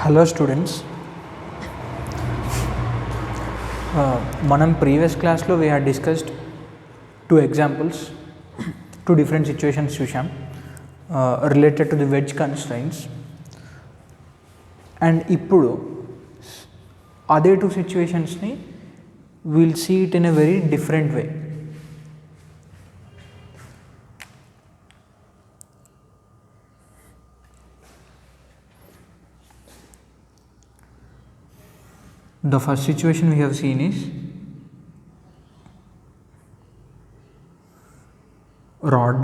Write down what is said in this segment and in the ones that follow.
Hello students, మనం previous క్లాస్లో we had discussed two examples, two different situations చూసాం related to the wedge constraints. And ఇప్పుడు అదే two సిచ్యువేషన్స్ని will see it in a very different way. The first situation we have seen is rod,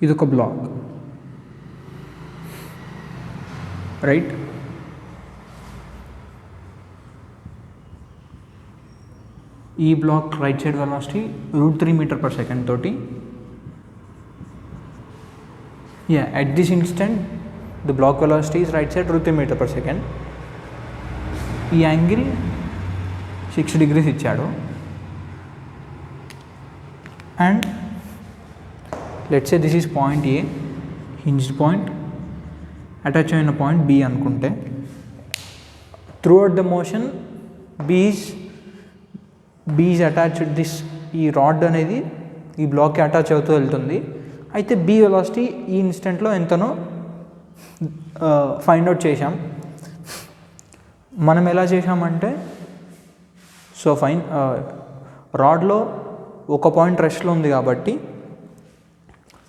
ఇది ఒక black, right? ఈ black right side velocity √3 m/s తోటి, at this instant the block velocity is right side √3 m/s. ఈ angle 6 degrees ఇచ్చాడు. And let's say this is point A, hinged point, attach అయిన point B అనుకుంటే, throughout the motion B is attached this, ఈ rod అనేది ఈ బ్లాక్కి attach అవుతూ వెళ్తుంది. అయితే బి వెలాసిటీ ఈ ఇన్స్టెంట్లో ఎంతనో ఫైండ్ అవుట్ చేసాం. మనం ఎలా చేసామంటే, సో రాడ్లో ఒక పాయింట్ రెస్ట్లో ఉంది కాబట్టి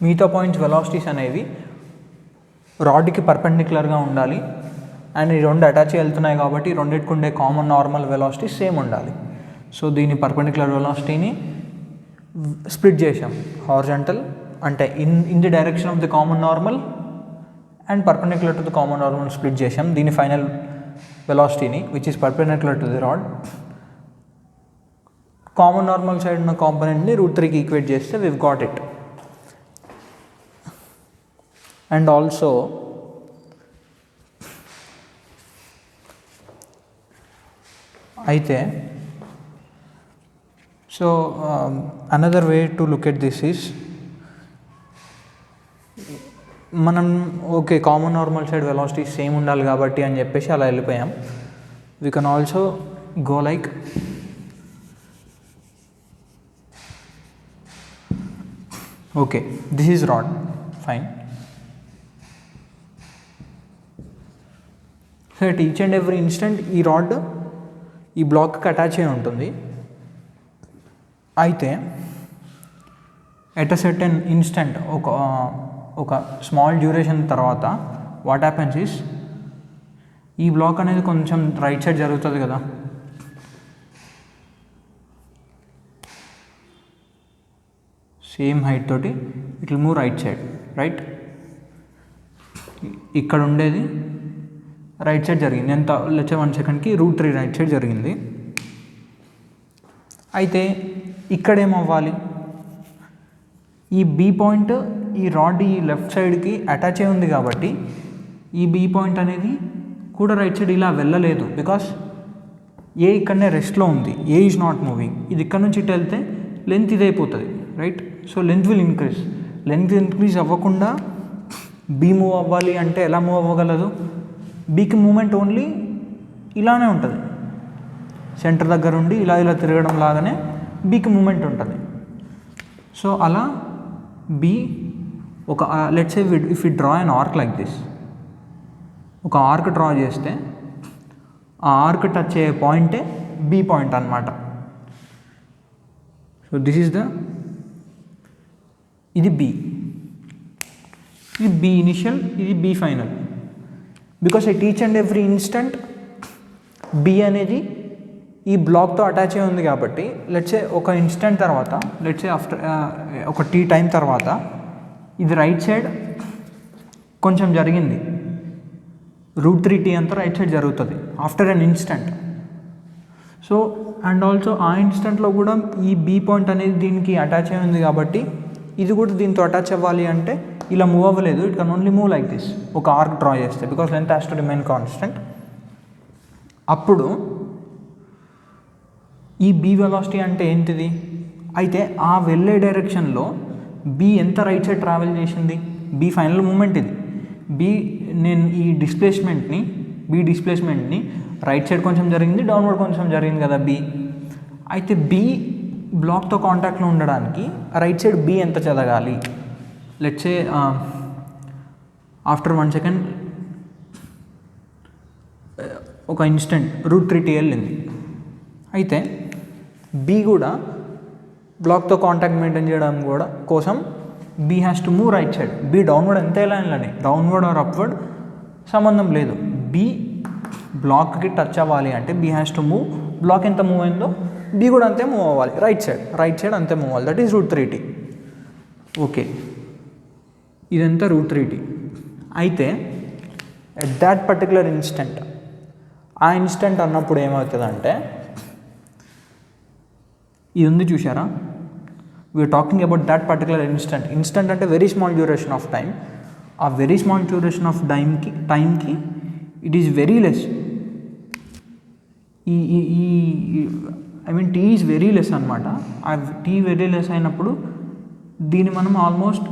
మిగతా పాయింట్స్ వెలాసిటీస్ అనేవి రాడ్కి పర్పెండిక్యులర్గా ఉండాలి. అండ్ ఈ రెండు అటాచ్ వెళ్తున్నాయి కాబట్టి రెండింటికి ఉండే కామన్ నార్మల్ వెలాసిటీ సేమ్ ఉండాలి. సో దీని పర్పెండిక్యులర్ వెలాసిటీని స్ప్లిట్ చేసాం. హారిజాంటల్ అంటే in the direction of the common normal and perpendicular to the common normal split చేసాం. దీని ఫైనల్ వెలాసిటీని which is perpendicular to the rod, common normal side ఉన్న కాంపోనెంట్ని √3కి ఈక్వేట్ చేస్తే we've got it. And also అయితే so another way to look at this is, మనం okay common normal side velocity same ఉండాలి కాబట్టి అని చెప్పేసి అలా వెళ్ళిపోయాం. We can also go like, okay this is rod, fine. So at each and every instant ఈ rod ఈ బ్లాక్కి attach అయి ఉంటుంది. అయితే ఎట్ అ సర్టెన్ ఇన్స్టెంట్ ఒక స్మాల్ డ్యూరేషన్ తర్వాత వాట్ హ్యాపెన్స్ ఈస్, ఈ బ్లాక్ అనేది కొంచెం రైట్ సైడ్ జరుగుతుంది కదా, సేమ్ హైట్ తోటి it will move right side, right? ఇక్కడ ఉండేది రైట్ సైడ్ జరిగింది, ఎంత లెట్స్ సే 1 సెకండ్కి √3 రైట్ సైడ్ జరిగింది. అయితే ఇక్కడేమవ్వాలి, ఈ బీ పాయింట్ ఈ రాడ్ ఈ లెఫ్ట్ సైడ్కి అటాచ్ అయి ఉంది కాబట్టి ఈ బీ పాయింట్ అనేది కూడా రైట్ సైడ్ ఇలా వెళ్ళలేదు. బికాస్ ఏ ఇక్కడనే రెస్ట్లో ఉంది, ఏ ఈజ్ నాట్ మూవింగ్. ఇది ఇక్కడ నుంచి ఇటు వెళ్తే లెంత్ ఇదైపోతుంది, right? So length will increase. Length increase అవ్వకుండా బీ మూవ్ అవ్వాలి అంటే ఎలా మూవ్ అవ్వగలదు? బీకి మూమెంట్ ఓన్లీ ఇలానే ఉంటుంది, సెంటర్ దగ్గర ఉండి ఇలా ఇలా తిరగడం లాగానే బీకి మూమెంట్ ఉంటుంది. సో అలా బీ ఒక let's say if you draw an arc like this, ఒక ఆర్క్ డ్రా చేస్తే ఆ ఆర్క్ టచ్ అయ్యే పాయింటే బీ పాయింట్ అన్నమాట. సో దిస్ ఈజ్ ఇది బీ, ఇది బీ ఇనిషియల్, ఇది B final. Because at each and every instant B అనేది ఈ బ్లాక్తో అటాచ్ అయి ఉంది కాబట్టి లెట్స్ సే ఒక ఇన్స్టెంట్ తర్వాత, లెట్స్ సే ఆఫ్టర్ ఒక టీ టైం తర్వాత ఇది రైట్ సైడ్ కొంచెం జరిగింది, √3t అంతా రైట్ సైడ్ జరుగుతుంది after an instant. So and also ఆ ఇన్స్టెంట్లో కూడా ఈ బీ పాయింట్ అనేది దీనికి అటాచ్ అయి ఉంది కాబట్టి ఇది కూడా దీంతో అటాచ్ అవ్వాలి అంటే ఇలా మూవ్ అవ్వలేదు. It can only move like this, ఒక ఆర్క్ డ్రా చేస్తే, because length has to remain constant. అప్పుడు ఈ బీ వెలాసిటీ అంటే ఏంటిది? అయితే ఆ వెళ్ళే డైరెక్షన్లో బీ ఎంత రైట్ సైడ్ ట్రావెల్ చేసింది? బి ఫైనల్ మూమెంట్ ఇది. బి నేను ఈ డిస్ప్లేస్మెంట్ని రైట్ సైడ్ కొంచెం జరిగింది, డౌన్వర్డ్ కొంచెం జరిగింది కదా బి. అయితే బి బ్లాక్తో కాంటాక్ట్లో ఉండడానికి రైట్ సైడ్ బి ఎంత చదగాలి? లెట్స్ సే ఆఫ్టర్ 1 సెకండ్ ఒక ఇన్స్టెంట్ √3t వెళ్ళింది. అయితే బి కూడా బ్లాక్తో కాంటాక్ట్ మెయింటైన్ చేయడం కూడా కోసం B has to move right side. B downward ఎంత వెళ్ళాలని, డౌన్వర్డ్ ఆర్ అప్వర్డ్ సంబంధం లేదు. బి బ్లాక్కి టచ్ అవ్వాలి అంటే B has to move. Block ఎంత మూవ్ అయిందో బి కూడా అంతే మూవ్ అవ్వాలి, రైట్ సైడ్ అంతే మూవ్ అవ్వాలి. That is √3t. ఓకే, ఇదంతా √3t. అయితే ఎట్ దాట్ పర్టికులర్ ఇన్స్టెంట్, ఆ ఇన్స్టెంట్ అన్నప్పుడు ఏమవుతుందంటే, ఇది ఉంది చూసారా, we're talking about that particular instant అంటే very small duration of time. ఆ వెరీ స్మాల్ డ్యూరేషన్ ఆఫ్ టైంకి it is very less. I mean T is very less అనమాట. ఆ టీ వెరీ లెస్ అయినప్పుడు దీన్ని మనం ఆల్మోస్ట్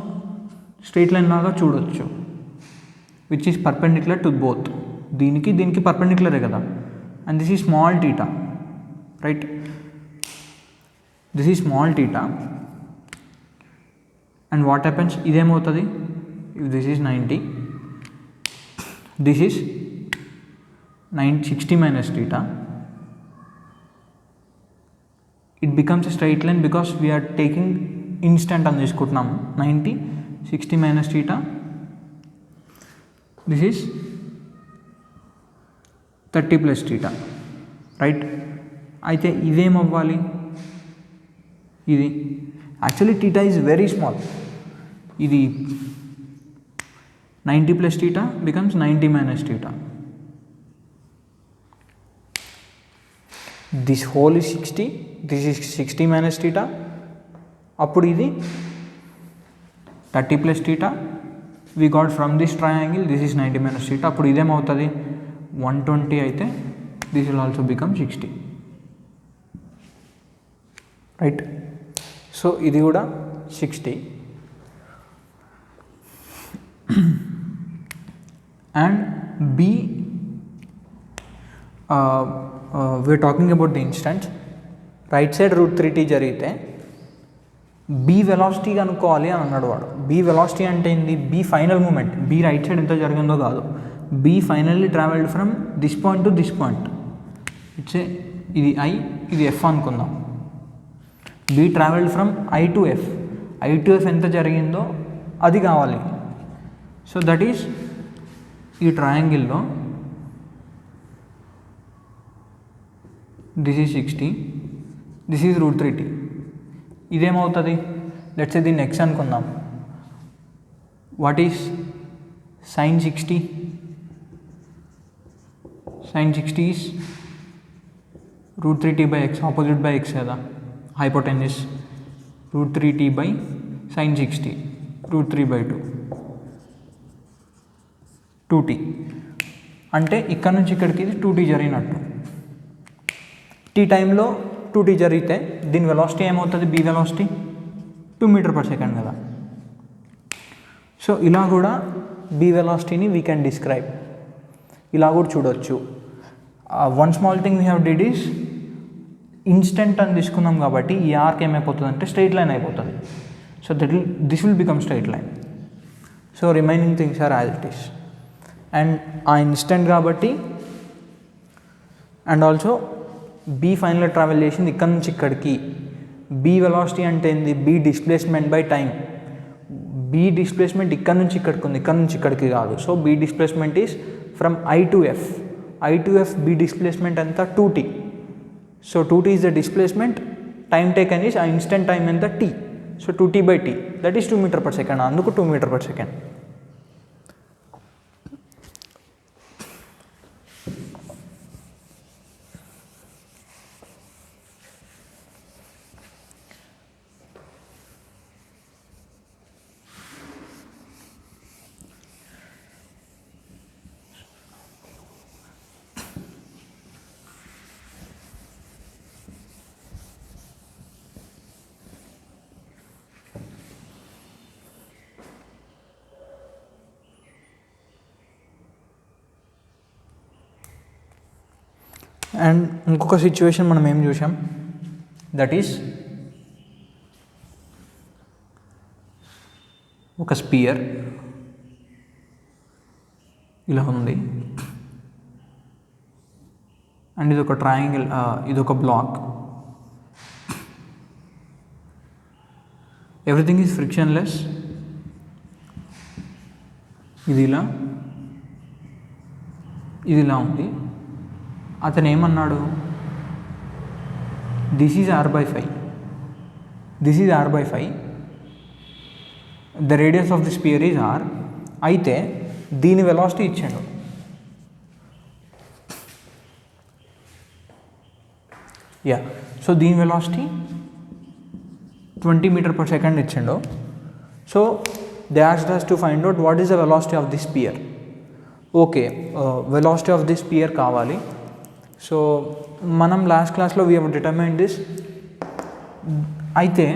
స్ట్రైట్ లైన్ లాగా చూడొచ్చు, which is perpendicular to both. దీనికి పర్పెండిక్యులరే కదా. And this is small theta, right? This is small theta. And what happens, ఇదేమవుతుంది, if this is 90, this is 60 minus theta, it becomes a straight line because we are taking instant అని తీసుకుంటున్నాము. 90, 60 minus theta, this is 30 plus theta, right? అయితే ఇదేమవ్వాలి, ఇది actually theta is very small. ఇది 90 plus theta becomes 90 minus theta. This whole is 60, this is 60 minus theta. అప్పుడు ఇది 30 plus theta we got from this triangle. This is 90 minus theta. అప్పుడు ఇదేమవుతుంది, 120 అయితే this will also become 60, right? So ఇది కూడా 60. అండ్ B we're talking about the instant. Right side √3t జరిగితే B velocity కనుక్కోవాలి అని అన్నాడు వాడు. బి వెలాసిటీ అంటే ఏంది, B final moment. B right side ఎంత జరిగిందో కాదు, B finally travelled from this point to this point. It's ఇది ఐ, ఇది ఎఫ్ అనుకుందాం. B travelled from I to F. I to F ఎంత జరిగిందో అది కావాలి. సో దట్ ఈస్ ఈ ట్రయాంగిల్లో this is 60, this is √3t. ఇదేమవుతుంది, లెట్స్ సే దీన్ని x అనుకుందాం. What is sin 60? sin 60 is √3t by x, opposite by x కదా, hypotenuse. √3t by sin 60, √3/2, 2t. అంటే ఇక్కడ నుంచి ఇక్కడికి ఇది 2t జరిగినట్టు. టీ టైంలో 2t జరిగితే దీని వెలాసిటీ ఏమవుతుంది, బి వెలాసిటీ 2 మీటర్/s కదా. సో ఇలా కూడా బి వెలాసిటీని వీ కెన్ డిస్క్రైబ్, ఇలా కూడా చూడొచ్చు. One small thing we have did is instant అని తీసుకున్నాం కాబట్టి ఈ ఆర్క్ ఏమైపోతుంది అంటే స్ట్రైట్ లైన్ అయిపోతుంది. So this will become straight line. So remaining things are as it is. And ఆ ఇన్స్టెంట్ కాబట్టి, and also B final travel చేసింది ఇక్కడ నుంచి ఇక్కడికి. బి వెలాసిటీ అంటే ఏంది, B displacement by time. B displacement ఇక్కడ నుంచి ఇక్కడికి ఉంది, ఇక్కడ నుంచి ఇక్కడికి కాదు. So B displacement is from I to F. I to F B displacement ఎంత, 2t. So 2t is the displacement. Time taken is ఆ ఇన్స్టెంట్ టైం ఎంత, t. So 2t/t, that is 2 metre. అందుకు 2 మీటర్/s. అండ్ ఇంకొక situation మనం ఏం చూసాం, that is ఒక spear ఇలా ఉంది అండ్ ఇది ఒక ట్రయాంగిల్, ఇది ఒక బ్లాక్. Everything is frictionless. ఇది ఇలా ఉంది. అతను ఏమన్నాడు, this is r/5, this is r/5, the radius of the spear is r. అయితే దీని వెలాసిటీ ఇచ్చాడు. సో దీని వెలాసిటీ 20 మీటర్ పర్ సెకండ్ ఇచ్చిండు. So they asked us to find out what is the velocity of the spear. Okay, velocity of the spear కావాలి. So మనం last క్లాస్లో we have determined this. అయితే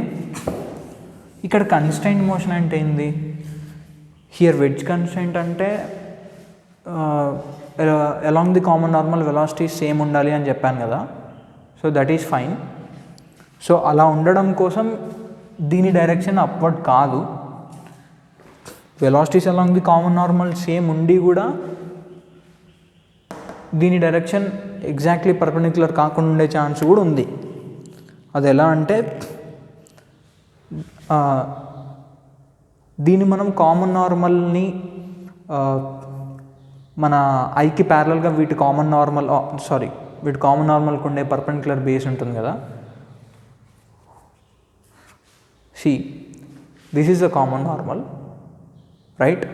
ఇక్కడ constraint motion అంటే ఏంది, here wedge constraint అంటే along the common normal velocity same ఉండాలి అని చెప్పాను కదా. So that is fine. So అలా ఉండడం కోసం దీని డైరెక్షన్ అప్వర్డ్ కాదు. Velocities along the common normal same ఉండి కూడా దీని డైరెక్షన్ ఎగ్జాక్ట్లీ పర్పెండిక్యులర్ కాకుండా ఉండే ఛాన్స్ కూడా ఉంది. అది ఎలా అంటే, దీన్ని మనం కామన్ నార్మల్ని మన ఐకి ప్యారలల్గా వీటి కామన్ నార్మల్కి ఉండే పర్పెండిక్యులర్ బేస్ ఉంటుంది కదా. C this is the common normal, right?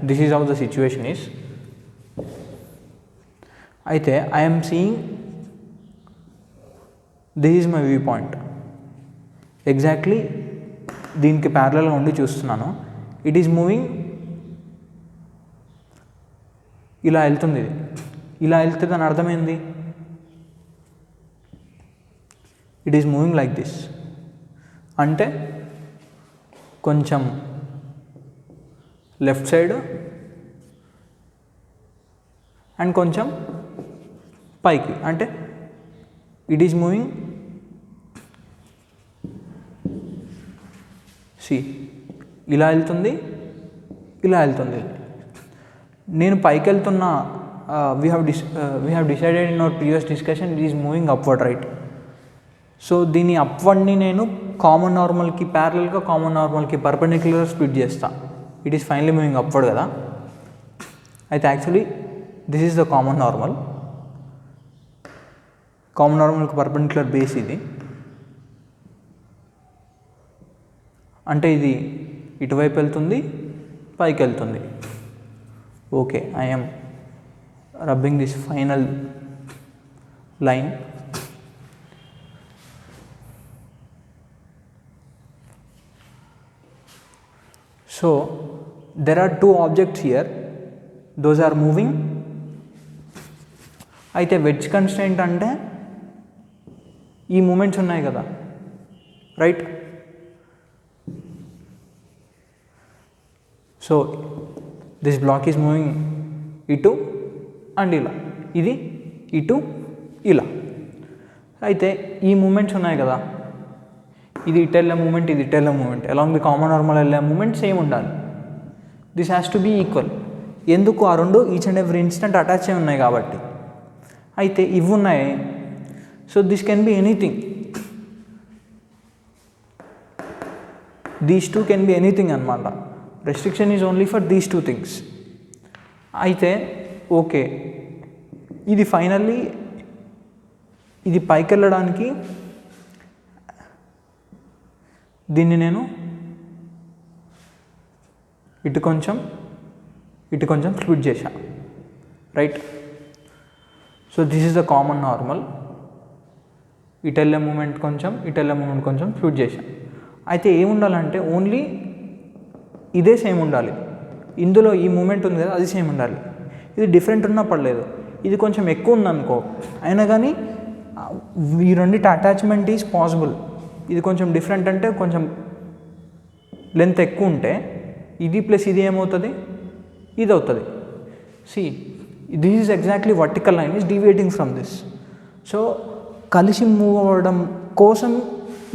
This is how the situation is. అయితే I am seeing this is my view point. Exactly దీనికి ప్యారలల్గా ఉండి చూస్తున్నాను. ఇట్ ఈస్ మూవింగ్, ఇలా వెళ్తుంది. ఇలా వెళ్తే దాని అర్థమైంది, it is moving like this. అంటే కొంచెం లెఫ్ట్ సైడ్ అండ్ కొంచెం పైకి, అంటే ఇట్ ఈస్ మూవింగ్. సి ఇలా వెళ్తుంది, ఇలా వెళ్తుంది. నేను పైకి వెళ్తున్నా, we have decided in our previous discussion it is moving upward, right? So దీని అప్వర్డ్ని నేను కామన్ నార్మల్కి ప్యారలల్గా కామన్ నార్మల్కి పర్పెండిక్యులర్ స్ప్లిట్ చేస్తా. It is finally moving upward కదా. అయితే actually this is the common నార్మల్కి పర్పెండిక్యులర్ బేస్ ఇది. అంటే ఇది ఇటువైపు వెళ్తుంది, పైకి వెళ్తుంది. Okay, I am rubbing this final line. So there are two objects here, those are moving. అయితే వెడ్జ్ కన్స్ట్రైంట్ అంటే ఈ మూమెంట్స్ ఉన్నాయి కదా, right? So this block is moving ఇటు అండ్ ఇలా, ఇది ఇటు ఇలా. అయితే ఈ మూమెంట్స్ ఉన్నాయి కదా, ఇది ఇటు వెళ్ళే మూమెంట్, ఇది ఇటు వెళ్ళే moment, along the common normal వెళ్ళే మూమెంట్ సేమ్ ఉండాలి. This has to be equal. ఎందుకు? ఆ రెండు each and every instant attach అయి ఉన్నాయి కాబట్టి. అయితే ఇవి ఉన్నాయి. So this can be anything, these two can be anything అనమాట. Restriction is only for these two things. అయితే ఓకే, ఇది ఫైనల్లీ ఇది పైకి వెళ్ళడానికి దీన్ని నేను ఇటు కొంచెం స్ప్లిట్ చేశా, right? So this is the common normal. ఇటు వెళ్ళే మూమెంట్ కొంచెం, ఇటు వెళ్ళే మూమెంట్ కొంచెం స్ప్లిట్ చేశా. అయితే ఏముండాలంటే ఓన్లీ ఇదే సేమ్ ఉండాలి. ఇందులో ఈ మూమెంట్ ఉంది కదా, అది సేమ్ ఉండాలి. ఇది డిఫరెంట్ ఉన్నా పర్లేదు. ఇది కొంచెం ఎక్కువ ఉందనుకో, అయినా కానీ ఈ రెండింటి అటాచ్మెంట్ ఈజ్ పాసిబుల్. ఇది కొంచెం డిఫరెంట్ అంటే కొంచెం లెంత్ ఎక్కువ ఉంటే ఇది ప్లస్ ఇది ఏమవుతుంది, ఇది అవుతుంది. C this is exactly vertical line is deviating from this. So కలిసి మూవ్ అవ్వడం కోసం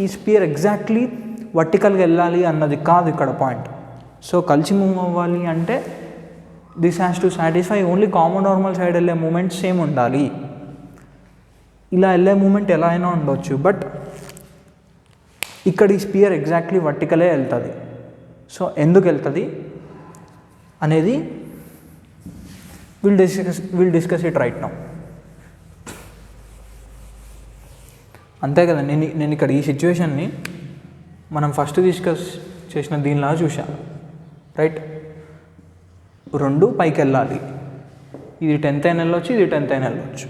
ఈ స్పియర్ ఎగ్జాక్ట్లీ వర్టికల్గా వెళ్ళాలి అన్నది కాదు ఇక్కడ పాయింట్. సో కలిసి మూవ్ అవ్వాలి అంటే this has to satisfy only common normal side వెళ్ళే మూమెంట్ సేమ్ ఉండాలి. ఇలా వెళ్ళే మూమెంట్ ఎలా అయినా ఉండొచ్చు, బట్ ఇక్కడ ఈ స్పియర్ ఎగ్జాక్ట్లీ వర్టికలే వెళ్తుంది. సో ఎందుకు వెళ్తుంది అనేది will discuss it right now. అంతే కదా, నేను ఇక్కడ ఈ సిచ్యువేషన్ని మనం ఫస్ట్ డిస్కస్ చేసిన దీనిలా చూసాను, రైట్? రెండు పైకి వెళ్ళాలి, ఇది 10th అయినా వెళ్ళొచ్చు, ఇది 10th అయినా వెళ్ళొచ్చు,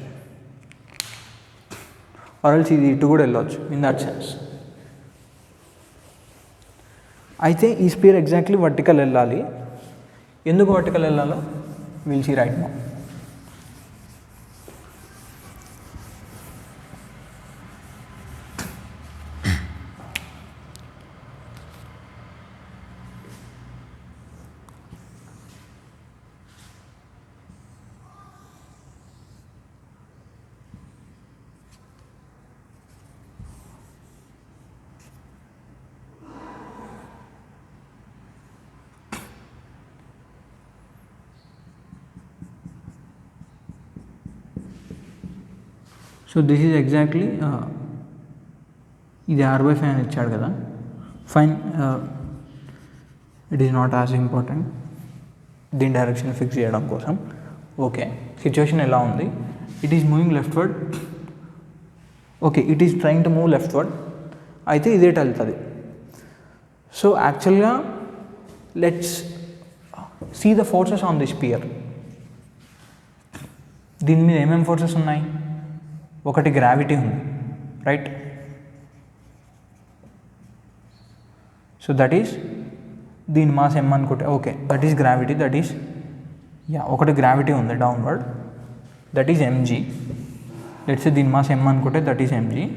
ఆర్ఎల్స్ ఇది ఇటు కూడా వెళ్ళొచ్చు ఇన్ దట్ సెన్స్. అయితే ఈ స్పియర్ ఎగ్జాక్ట్లీ వర్టికల్ వెళ్ళాలి. ఎందుకు వర్టికల్ వెళ్ళాలో will see right now. So this is exactly ఇది R/5 అని ఇచ్చాడు కదా, fine. It is not as important దీని డైరెక్షన్ ఫిక్స్ చేయడం కోసం. ఓకే, సిచ్యువేషన్ ఎలా ఉంది? It is moving leftward. Okay, it is trying to move leftward. అయితే ఇదేట వెళ్తుంది. సో యాక్చువల్గా let's see the forces on the sphere. దీని మీద ఏమేమి ఫోర్సెస్ ఉన్నాయి? ఒకటి గ్రావిటీ ఉంది, రైట్? సో దట్ ఈస్ దీని మాస్ m అనుకుంటే, okay, that is gravity, that is ఒకటి గ్రావిటీ ఉంది downward, that is mg. Let's say దీని మాస్ m అనుకుంటే దట్ ఈస్ mg.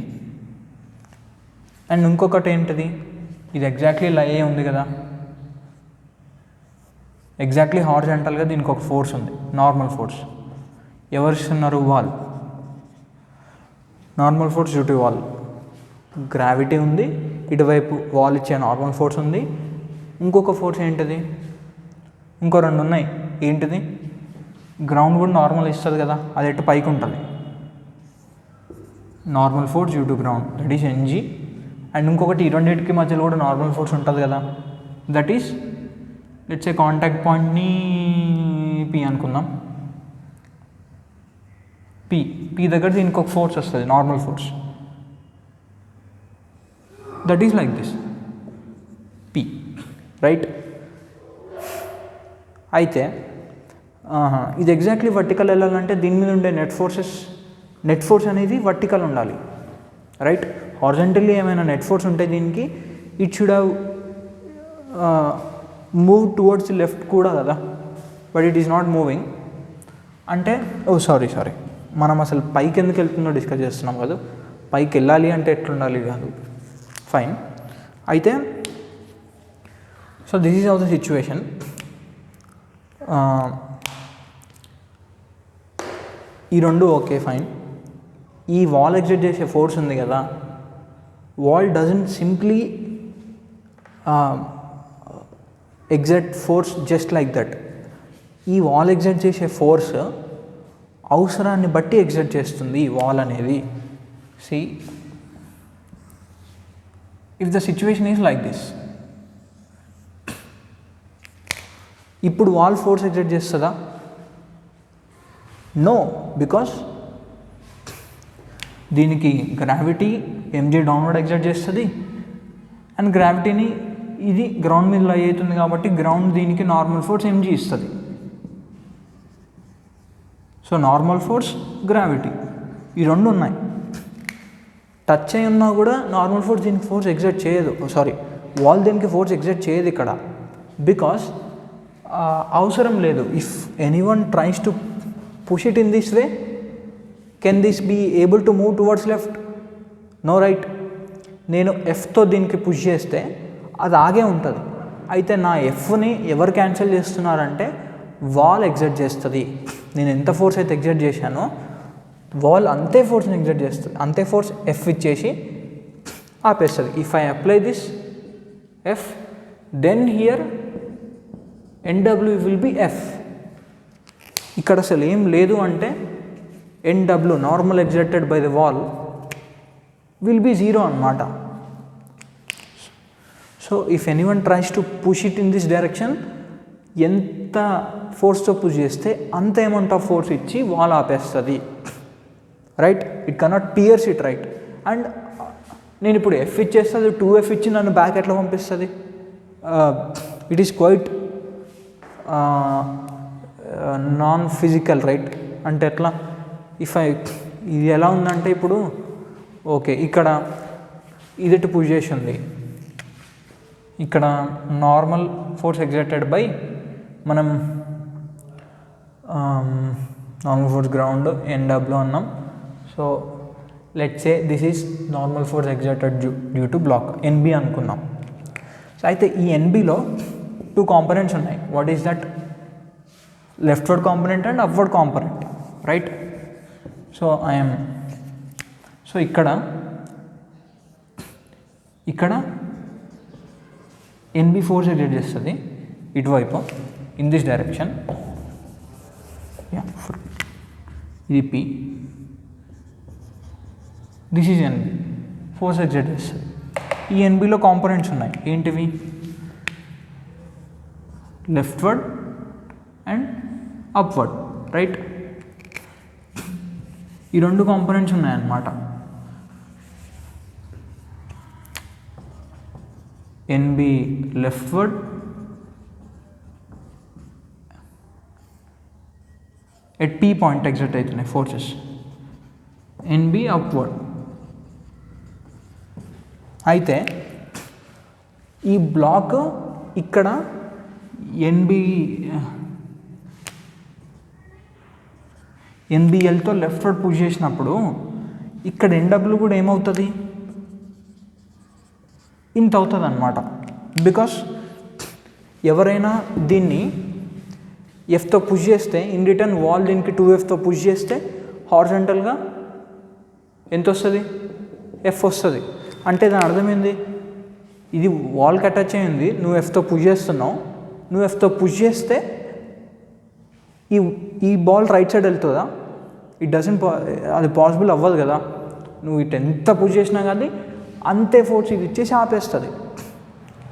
అండ్ ఇంకొకటి ఏంటిది, ఇది ఎగ్జాక్ట్లీ లై అయ్యే ఉంది కదా, ఎగ్జాక్ట్లీ హారిజాంటల్గా దీనికి ఒక ఫోర్స్ ఉంది, నార్మల్ ఫోర్స్. ఎవరు ఇస్తున్నారు? Wall. Normal force due to wall. Gravity ఉంది, ఇటువైపు వాల్ ఇచ్చే నార్మల్ ఫోర్స్ ఉంది. ఇంకొక ఫోర్స్ ఏంటిది? ఇంకో రెండు ఉన్నాయి. ఏంటిది? గ్రౌండ్ కూడా నార్మల్ ఇస్తుంది కదా, అది ఎటు పైకి ఉంటుంది. Normal force due to ground, that is N G. And ఇంకొకటి ఈ రెండింటికి మధ్యలో కూడా నార్మల్ ఫోర్స్ ఉంటుంది కదా, that is let's a contact పాయింట్ని పి అనుకుందాం. పి దగ్గర దీనికి ఒక ఫోర్స్ వస్తుంది, normal force, that is like this P, right? అయితే ఇది ఎగ్జాక్ట్లీ వర్టికల్ వెళ్ళాలంటే దీని మీద ఉండే నెట్ ఫోర్స్ అనేది వర్టికల్ ఉండాలి, రైట్? హారిజాంటల్లీ ఏమైనా నెట్ ఫోర్స్ ఉంటే దీనికి it should have move towards left కూడా కదా, but it is not moving. అంటే సారీ మనం అసలు పైకి ఎందుకు వెళ్తుందో డిస్కస్ చేస్తున్నాం కదా, పైకి వెళ్ళాలి అంటే ఎట్లుండాలి కాదు, ఫైన్. అయితే so this is all the situation. ఈ రెండు ఓకే, ఫైన్. ఈ వాల్ ఎగ్జిట్ చేసే ఫోర్స్ ఉంది కదా, wall doesn't simply exert force just like that. ఈ వాల్ ఎగ్జర్ట్ చేసే ఫోర్స్ అవసరాన్ని బట్టి ఎగ్జర్ట్ చేస్తుంది ఈ వాల్ అనేది. See if the situation is like this, ఇప్పుడు వాల్ ఫోర్స్ ఎగ్జర్ట్ చేస్తుందా? నో, బికాస్ దీనికి గ్రావిటీ mg డౌన్వర్డ్ ఎగ్జర్ట్ చేస్తుంది, అండ్ గ్రావిటీని ఇది గ్రౌండ్ మీద లై అవుతుంది కాబట్టి గ్రౌండ్ దీనికి నార్మల్ ఫోర్స్ mg ఇస్తుంది. సో నార్మల్ ఫోర్స్, గ్రావిటీ, ఈ రెండు ఉన్నాయి. టచ్ అయి ఉన్నా కూడా నార్మల్ ఫోర్స్ దీనికి ఫోర్స్ ఎగ్జర్ట్ చేయదు, వాల్ దీనికి ఫోర్స్ ఎగ్జర్ట్ చేయదు ఇక్కడ, బికాస్ అవసరం లేదు. If anyone tries to push it in this way, can this be able to move towards left? No, right? నేను ఎఫ్తో దీనికి పుష్ చేస్తే అది ఆగే ఉంటుంది, అయితే నా ఎఫ్ని ఎవరు క్యాన్సిల్ చేస్తున్నారంటే వాల్ ఎగ్జర్ట్ చేస్తుంది. నేను ఎంత ఫోర్స్ అయితే ఎగ్జర్ట్ చేశానో వాల్ అంతే ఫోర్స్ని ఎగ్జర్ట్ చేస్తుంది, అంతే ఫోర్స్ ఎఫ్ ఇచ్చేసి ఆపేస్తుంది. If I apply this F then here NW will be F. ఇక్కడ అసలు ఏం లేదు అంటే NW normal exerted by the wall will be 0 అన్నమాట. So if anyone tries to push it in this direction, ఎంత ఫోర్స్తో పుష్ చేస్తే అంత అమౌంట్ ఆఫ్ ఫోర్స్ ఇచ్చి వాల్ ఆపేస్తుంది, right. It cannot pierce it, right. And నేను ఇప్పుడు ఎఫ్ ఇచ్చేస్తుంది, 2F ఇచ్చి నన్ను బ్యాక్ ఎట్లా పంపిస్తుంది? It is quite non physical, right. అంటే ఎట్లా, ఇది ఎలా ఉందంటే ఇప్పుడు ఓకే ఇక్కడ ఇదటి పుష్ చేసి ఉంది, ఇక్కడ నార్మల్ ఫోర్స్ ఎగ్జర్టెడ్ బై మనం నార్మల్ ఫోర్స్ గ్రౌండ్ ఎన్డబ్ల్యూ అన్నాం. So let's say this is normal force exerted due to block NB అనుకున్నాం. సో అయితే ఈ ఎన్బిలో 2 కాంపనెంట్స్ ఉన్నాయి. What is that? Leftward component and upward component, right. So ఇక్కడ NB force exert చేస్తుంది ఇటువైపు ఇన్ దిస్ డైరెక్షన్, ఇది P, this is NB force exert చేస్తుంది. ఈ ఎన్బిలో కాంపనెంట్స్ ఉన్నాయి, ఏంటివి? Leftward and upward, right. ఈ 2 కాంపనెంట్స్ ఉన్నాయన్నమాట. NB leftward at P point exert అవుతున్నాయి ఫోర్సెస్, ఎన్బి అప్వర్డ్. అయితే ఈ బ్లాక్ ఇక్కడ ఎన్బిఎల్తో లెఫ్ట్వర్డ్ పుష్ చేసినప్పుడు ఇక్కడ ఎన్డబ్ల్యూ కూడా ఏమవుతుంది? ఇంత అవుతుంది అన్నమాట. బికాస్ ఎవరైనా దీన్ని ఎఫ్తో పుష్ చేస్తే ఇన్ రిటర్న్ వాల్ దీనికి 2Fతో పుష్ చేస్తే హారిజాంటల్గా ఎంత వస్తుంది? ఎఫ్ వస్తుంది. అంటే దాని అర్థమైంది, ఇది వాల్కి అటాచ్ అయ్యింది, నువ్వు ఎఫ్తో పుష్ చేస్తున్నావు, నువ్వు ఎఫ్తో పుష్ చేస్తే ఈ బాల్ రైట్ సైడ్ వెళ్తుందా? అది పాసిబుల్ అవ్వదు కదా. నువ్వు ఇటు ఎంత పుష్ చేసినా కానీ అంతే ఫోర్స్ ఇది ఇచ్చేసి ఆపేస్తుంది.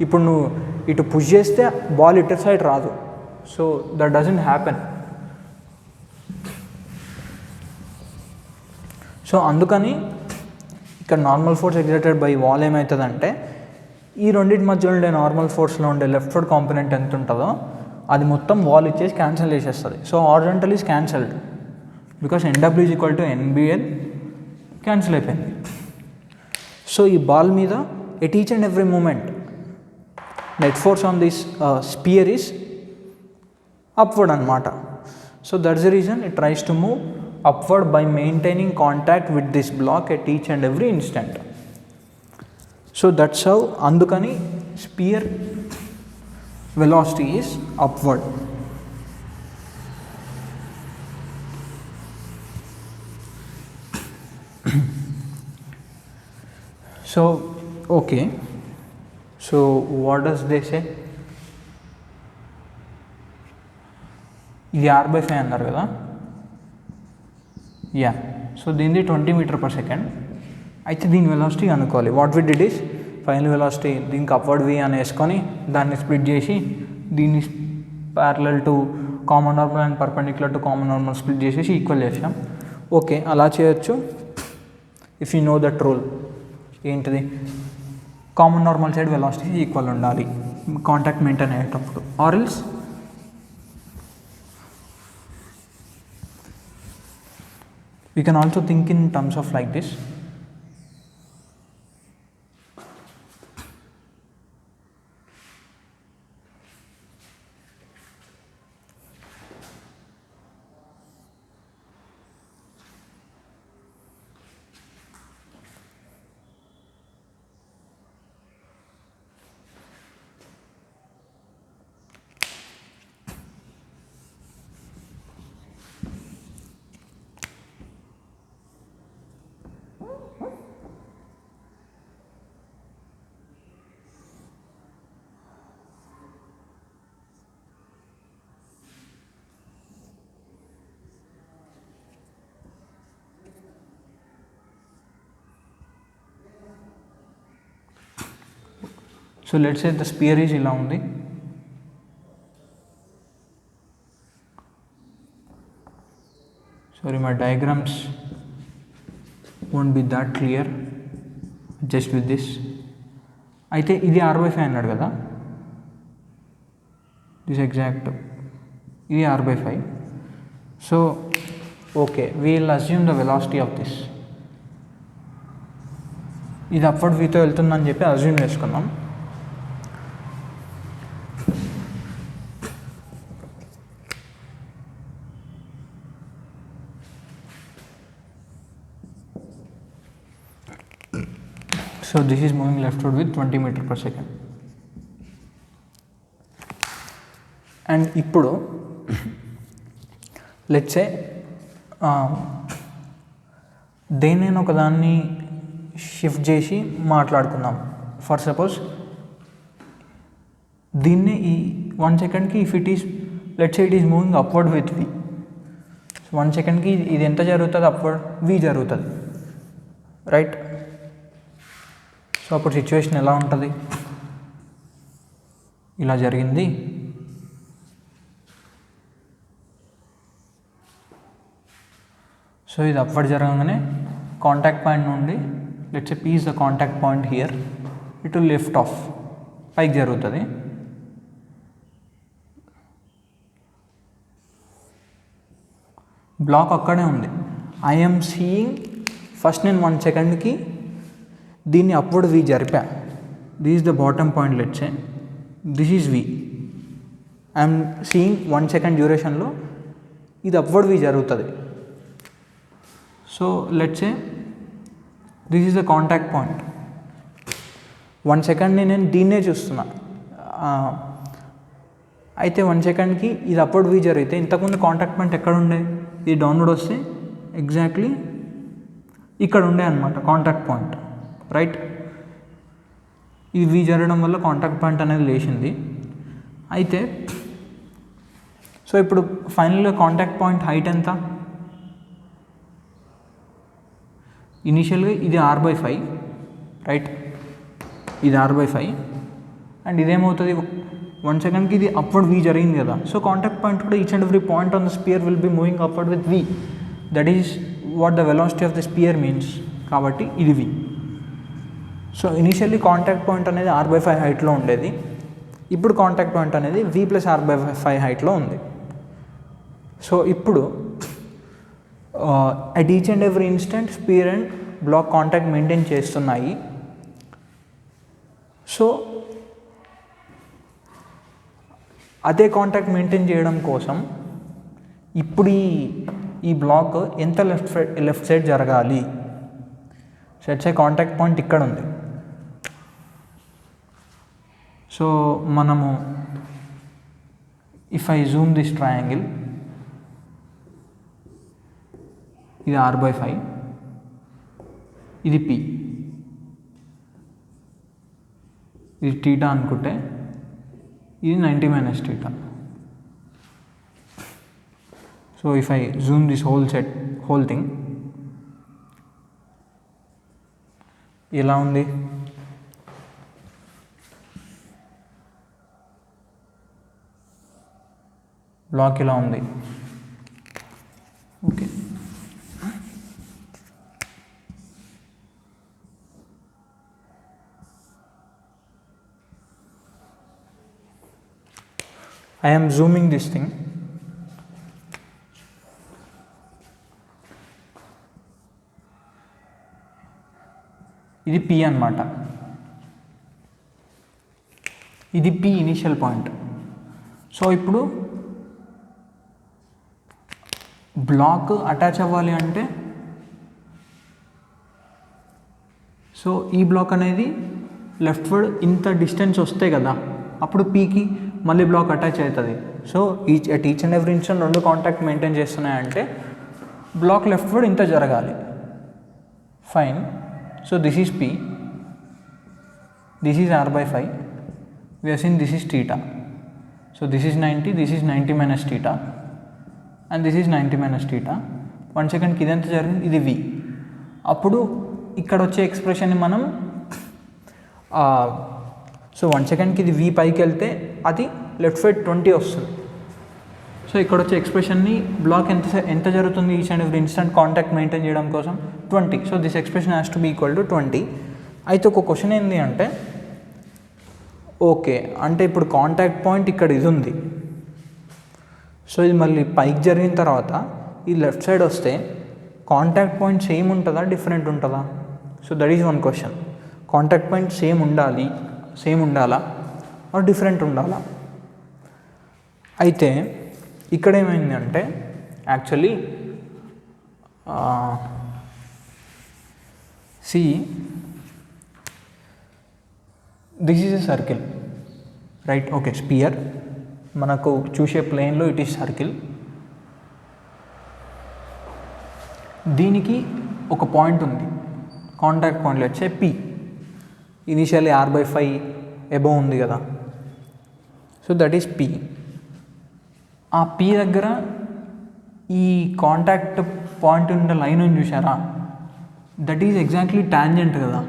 ఇప్పుడు నువ్వు ఇటు పుష్ చేస్తే బాల్ ఇటు సైడ్ రాదు. So that doesn't happen. So అందుకని ఇక్కడ normal force exerted by wall ఏమవుతుందంటే ఈ రెండింటి మధ్యలో ఉండే నార్మల్ ఫోర్స్లో ఉండే లెఫ్ట్వర్డ్ కాంపోనెంట్ ఎంత ఉంటుందో అది మొత్తం వాల్ ఇచ్చేసి క్యాన్సిల్ చేసేస్తుంది. So horizontal is cancelled because NW is equal to NBL cancel అయిపోయింది. సో ఈ బాల్ మీద at each and every moment net force on this sphere is upward అనమాట. So that's the reason it tries to move upward by maintaining contact with this block at each and every instant. So that's how andukani sphere velocity is upward. So okay, so what does they say? ఇది r/5 అన్నారు కదా. Yeah, so దీనిది 20 metre per second. అయితే దీని velocity అనుకోవాలి. What we did is final velocity దీనికి upward V అని వేసుకొని దాన్ని స్ప్లిట్ చేసి దీన్ని parallel to common normal and perpendicular to common normal split చేసేసి ఈక్వల్ చేసాం. ఓకే, అలా చేయొచ్చు if you know that rule. ఏంటిది? Common normal side velocity equal ఉండాలి కాంటాక్ట్ మెయింటైన్ అయ్యేటప్పుడు. Or else we can also think in terms of like this. సో let's సే ద స్పియర్ ఈజ్ ఇలా ఉంది. Sorry, my diagrams won't be that clear just with this. అయితే ఇది r/5 అన్నాడు కదా, దిస్ ఎగ్జాక్ట్ ఇది r/5. So okay, we'll assume the velocity of this. ఇది అప్వర్డ్ వీతో వెళ్తుందని చెప్పి అజ్యూమ్ చేసుకుందాం. So this is moving leftward with 20 meter per second. And ఇప్పుడు లెట్స్ సే దేన్నైనా ఒకదాన్ని షిఫ్ట్ చేసి మాట్లాడుకుందాం. ఫర్ సపోజ్ దీన్నే ఈ 1 సెకండ్కి if it is let's say it is moving upward with v, 1 సెకండ్కి ఇది ఎంత జరుగుతుంది, అప్వర్డ్ v జరుగుతుంది, రైట్? సో అప్పుడు సిచ్యువేషన్ ఎలా ఉంటుంది, ఇలా జరిగింది. సో ఇది అప్వర్డ్ జరగగానే కాంటాక్ట్ పాయింట్ నుండి let's say P is the contact point here, it will lift off, పైకి జరుగుతుంది. బ్లాక్ అక్కడే ఉంది. ఐఎమ్ సీయింగ్ ఫస్ట్ నేను 1 సెకండ్కి దీన్ని అప్వర్డ్ v జరిపా. This is the bottom point, let's say this is v. I'm seeing 1 second డ్యూరేషన్లో ఇది అప్వర్డ్ v జరుగుతుంది. So let's say this is the contact point. 1 సెకండ్ని నేను దీన్నే చూస్తున్నా. అయితే 1 సెకండ్కి ఇది అప్వర్డ్ v జరిగితే ఇంతకుముందు కాంటాక్ట్ పాయింట్ ఎక్కడ ఉండే, ఇది డౌన్లోడ్ వస్తే ఎగ్జాక్ట్లీ ఇక్కడ ఉండే అనమాట కాంటాక్ట్ పాయింట్, రైట్? ఇది v జరగడం వల్ల కాంటాక్ట్ పాయింట్ అనేది లేచింది. అయితే సో ఇప్పుడు ఫైనల్గా కాంటాక్ట్ పాయింట్ హైట్ ఎంత, ఇనీషియల్గా ఇది r/5, రైట్? ఇది r/5 అండ్ ఇదేమవుతుంది 1 సెకండ్కి ఇది అప్వర్డ్ v జరిగింది కదా. సో కాంటాక్ట్ పాయింట్ కూడా each and every point on the spear will be moving upward with v. That is what the velocity of the spear means. కాబట్టి ఇది v. So initially contact point అనేది r/5 హైట్లో ఉండేది, ఇప్పుడు contact point అనేది v + r/5 హైట్లో ఉంది. So ఇప్పుడు at each and every instant sphere and block contact maintain చేస్తున్నాయి. సో అదే కాంటాక్ట్ మెయింటైన్ చేయడం కోసం ఇప్పుడు ఈ బ్లాక్ ఎంత లెఫ్ట్ సైడ్ జరగాలి. సెట్స్ ఏ కాంటాక్ట్ పాయింట్ ఇక్కడ ఉంది. సో మనము if I zoom this triangle, ఇది r/5, ఇది p, ఇది θ అనుకుంటే ఇది 90 - θ. So if I zoom this whole thing, ఎలా ఉంది, బ్లాక్ ఇలా ఉంది. Okay, I am zooming this thing. ఇది P అన్నమాట, ఇది P ఇనిషియల్ పాయింట్. సో ఇప్పుడు బ్లాక్ అటాచ్ అవ్వాలి అంటే సో ఈ బ్లాక్ అనేది లెఫ్ట్వర్డ్ ఇంత డిస్టెన్స్ వస్తే కదా అప్పుడు Pకి మళ్ళీ బ్లాక్ అటాచ్ అవుతుంది. So each and every instant 2 contact maintain చేస్తున్నాయంటే బ్లాక్ లెఫ్ట్వర్డ్ ఇంత జరగాలి. Fine. So this is P, this is r/5, we are saying this is theta. So this is 90, this is 90 minus theta and this is 90 minus theta. 1 సెకండ్కి ఇదంతా జరిగింది, ఇది v. అప్పుడు ఇక్కడ వచ్చే ఎక్స్ప్రెషన్ని మనం సో 1 సెకండ్కి ఇది v పైకి వెళ్తే అది లెఫ్ట్ సైడ్ 20 వస్తుంది. సో ఇక్కడ వచ్చే ఎక్స్ప్రెషన్ని బ్లాక్ ఎంత జరుగుతుంది each and every instant contact maintain చేయడం కోసం 20. So this expression has to be equal to 20. అయితే ఒక క్వశ్చన్ ఏంటి అంటే, ఓకే అంటే ఇప్పుడు కాంటాక్ట్ పాయింట్ ఇక్కడ ఇది ఉంది. సో ఇది మళ్ళీ పైకి జరిగిన తర్వాత ఈ లెఫ్ట్ సైడ్ వస్తే కాంటాక్ట్ పాయింట్ సేమ్ ఉంటుందా డిఫరెంట్ ఉంటుందా? So that is one question. Contact point same ఉండాలా ఆర్ డిఫరెంట్ ఉండాలా? అయితే ఇక్కడ ఏమైంది అంటే actually see this is a circle, right? Okay, sphere మనకు చూసే ప్లేన్లో ఇట్ ఈస్ సర్కిల్. దీనికి ఒక పాయింట్ ఉంది, కాంటాక్ట్ పాయింట్లో వచ్చే పి. ఇనిషియల్లీ r/5 అబోవ్ ఉంది కదా, సో దట్ ఈస్ పి. ఆ పి దగ్గర ఈ కాంటాక్ట్ పాయింట్ ఉన్న లైన్ ఉంది చూసారా, దట్ ఈజ్ ఎగ్జాక్ట్లీ టాంజెంట్ కదా.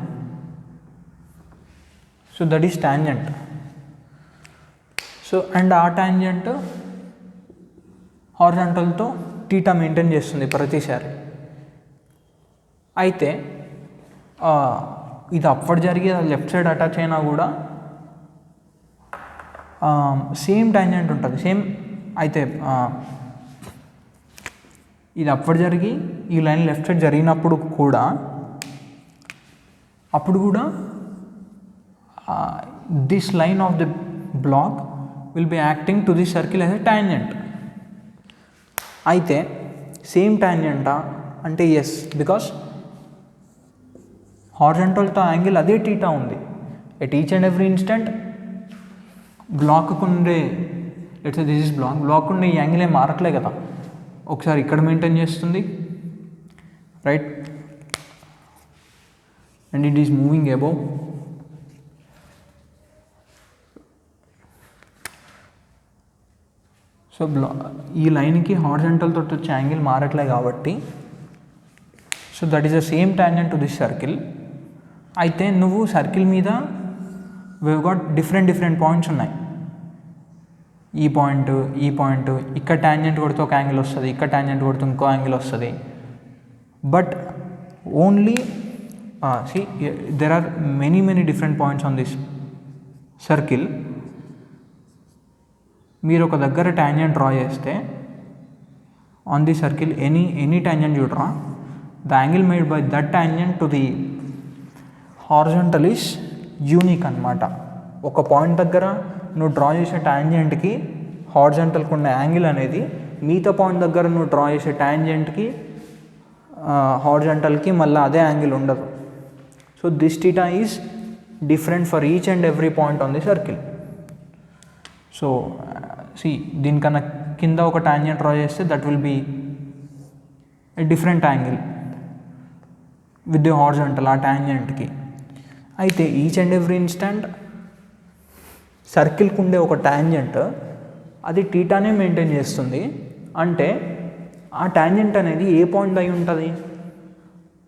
So that is tangent. So and ఆ టాంజెంట్ హారిజాంటల్తో టీటా మెయింటైన్ చేస్తుంది ప్రతిసారి. అయితే ఇది అప్వర్డ్ జరిగి లెఫ్ట్ సైడ్ అటాచ్ అయినా కూడా సేమ్ టాంజెంట్ ఉంటుంది, సేమ్. అయితే ఇది అప్వర్డ్ జరిగి ఈ లైన్ లెఫ్ట్ సైడ్ జరిగినప్పుడు కూడా this line of the block will be acting to this circle as a tangent. అయితే సేమ్ టాంజెంటా అంటే ఎస్, బికాస్ హారిజాంటల్తో యాంగిల్ అదే టీటా ఉంది. At each and every instant బ్లాక్కు ఉండే, లెట్స్ దిస్ ఇస్ బ్లాక్ ఉండే ఈ యాంగిల్ ఏం మారట్లే కదా. ఒకసారి ఇక్కడ మెయింటైన్ చేస్తుంది, right, and it is moving above. So ఈ లైన్కి హారిజాంటల్ తోటి వచ్చే యాంగిల్ మారట్లే కాబట్టి, so that is the same tangent to this circle. అయితే నువ్వు సర్కిల్ మీద వీ గాట్ డిఫరెంట్ పాయింట్స్ ఉన్నాయి. ఈ పాయింట్ ఇక్కడ టాంజెంట్ కొడితే ఒక యాంగిల్ వస్తుంది, ఇక్కడ టాంజెంట్ కొడితే ఇంకో యాంగిల్ వస్తుంది. But only there are many different points on this circle. మీరు ఒక దగ్గర టాంజెంట్ డ్రా చేస్తే on the circle any tangent చూడరా, the angle made by that tangent to the horizontal is unique అనమాట. ఒక పాయింట్ దగ్గర నువ్వు డ్రా చేసే టాంజెంట్కి హారిజాంటల్కి ఉన్న యాంగిల్ అనేది మిగతా పాయింట్ దగ్గర నువ్వు డ్రా చేసే టాంజెంట్కి హారిజాంటల్కి మళ్ళీ అదే యాంగిల్ ఉండదు. So this theta is different for each and every point on the circle. So దీనికన్నా కింద ఒక టాంజెంట్ డ్రా చేస్తే that will be a different angle with the horizontal ఆ టాంజెంట్కి. అయితే ఈచ్ అండ్ ఎవ్రీ ఇన్స్టెంట్ సర్కిల్కి ఉండే ఒక టాంజెంట్ అది టీటానే మెయింటైన్ చేస్తుంది. అంటే ఆ టాంజెంట్ అనేది ఏ పాయింట్ అయి ఉంటుంది,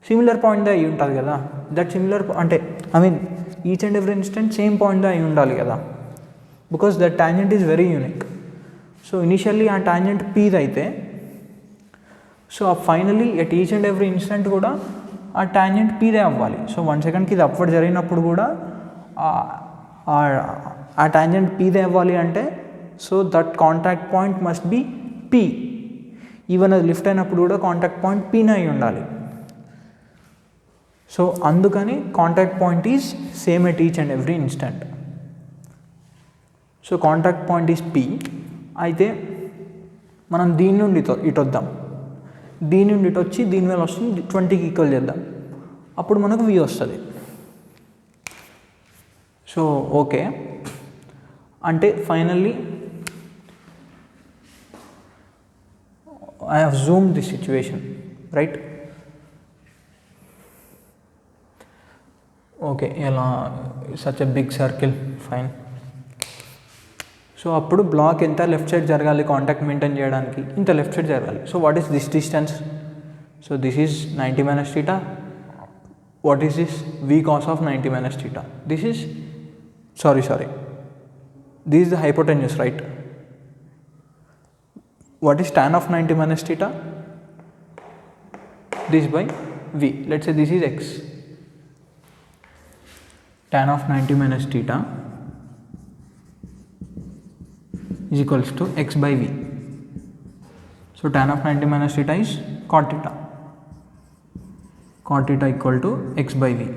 సిమిలర్ పాయింట్ అయి ఉంటుంది కదా. దట్ సిమిలర్ అంటే each and every instant same point అయి ఉండాలి కదా, because that tangent is very unique. So initially ఆ టాంజెంట్ పీది అయితే, so finally at each and every instant కూడా ఆ టాంజెంట్ పీదే అవ్వాలి. సో 1 సెకండ్కి ఇది అప్వర్డ్ జరిగినప్పుడు కూడా ఆ టాంజెంట్ పీదే అవ్వాలి అంటే, so that contact point must be P. Even అది లిఫ్ట్ అయినప్పుడు కూడా కాంటాక్ట్ పాయింట్ పీనే అయి ఉండాలి. సో అందుకని contact point is same at each and every instant. So contact point is P. అయితే మనం దీని నుండి ఇటు వద్దాం, దీని నుండి ఇటు వచ్చి దీని మీద వస్తుంది 20కి ఈక్వల్ చేద్దాం, అప్పుడు మనకు వి వస్తుంది. సో ఓకే అంటే finally I have zoomed this situation, right? Okay, ఇలా such a big circle, fine. So అప్పుడు బ్లాక్ ఎంత లెఫ్ట్ సైడ్ జరగాలి కాంటాక్ట్ మెయింటైన్ చేయడానికి, ఇంత లెఫ్ట్ సైడ్ జరగాలి. So what is this distance? So this is 90 minus theta. What is this? V cos of 90 minus theta. This is sorry, this is the hypotenuse, right? What is tan of 90 minus theta? This by v. Let's say this is x. Tan of 90 minus theta is equals to x by v. So tan of 90 minus theta is cot theta. Cot theta equal to x by v.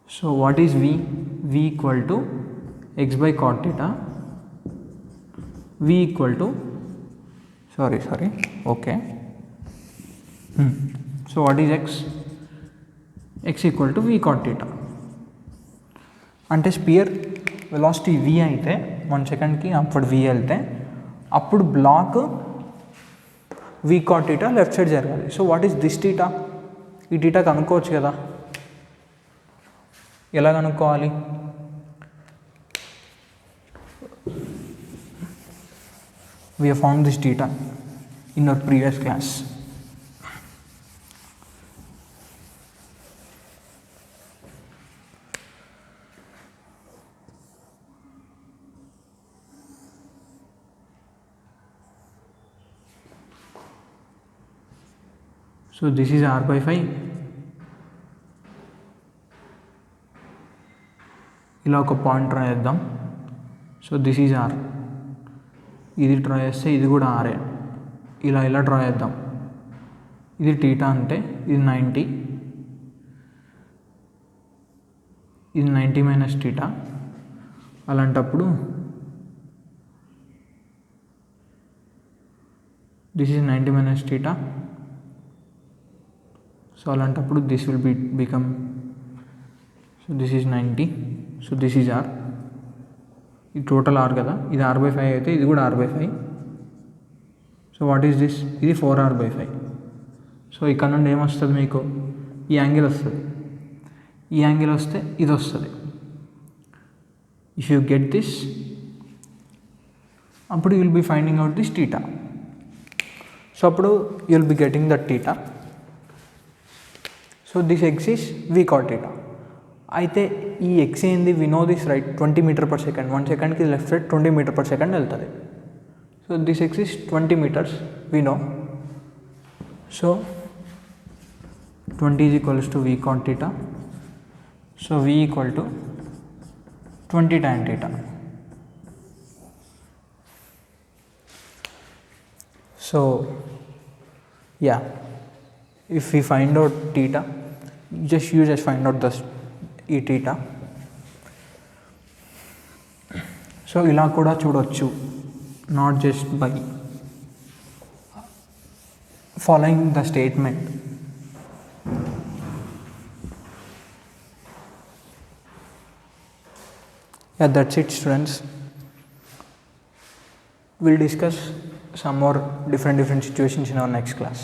So what is v? V equal to x by cot theta. V equal to okay. So what is x? X equal to v cot theta. అంటే sphere velocity v అయితే 1 సెకండ్కి అప్పుడు v వెళ్తే అప్పుడు block v cot theta left side జరగాలి. So what is this theta? ఈ theta కనుక్కోవచ్చు కదా. ఎలా కనుక్కోవాలి? We have found this theta in our previous class. So this is r by 5. ఇలా ఒక పాయింట్ డ్రా చేద్దాం. So this is R. ఇది డ్రా చేస్తే ఇది కూడా ఆరే. ఇలా డ్రా చేద్దాం. ఇది టీటా అంటే ఇది 90, ఇది 90 మైనస్ టీటా. అలాంటప్పుడు this is 90 minus theta. So అలాంటప్పుడు this will become, so this is 90. So this is R. ఇది టోటల్ ఆర్ కదా, ఇది r by 5 అయితే ఇది కూడా r by 5. So what is this? ఇది 4r by 5. సో ఇక్కడ నుండి ఏమొస్తుంది మీకు? ఈ యాంగిల్ వస్తుంది. ఈ యాంగిల్ వస్తే ఇది వస్తుంది. ఇఫ్ యూ గెట్ దిస్, అప్పుడు you will be finding out this theta. So అప్పుడు you will be getting that theta. So this X is v cot theta. అయితే ఈ ఎక్స్ ఏంది? We know this right, 20 metre per second. 1 సెకండ్కి left side 20 metre per second వెళ్తుంది. So this X is 20 metres we know. So 20 is equals to v cot theta. So v equal to 20 tan theta. So yeah, if we find out theta, just use as find out the ఈ theta. So ఇలా కూడా చూడొచ్చు, not just by following the statement. Yeah, that's it students. We'll discuss some more different situations in our next class.